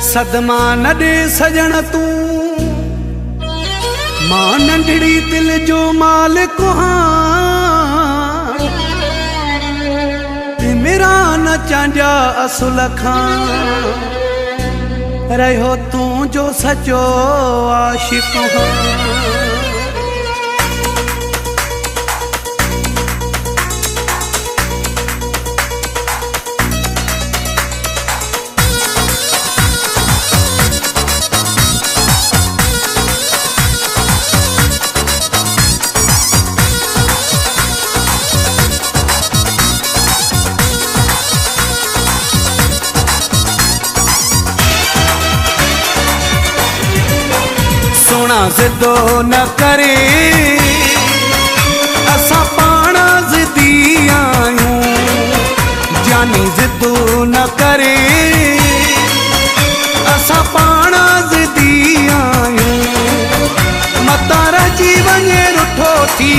सदमा न दे सजण तू मां नंढड़ी दिल जो मालिक हाँ मेरा न चांजा असुल खां रहो तू जो सचो आशिक हाँ। सोना ज़िदो न करे असां पाण ज़िदी आयूं जानी ज़िदो न करे असां पाण ज़िदी आयूं मतां रची वञे रुठो थी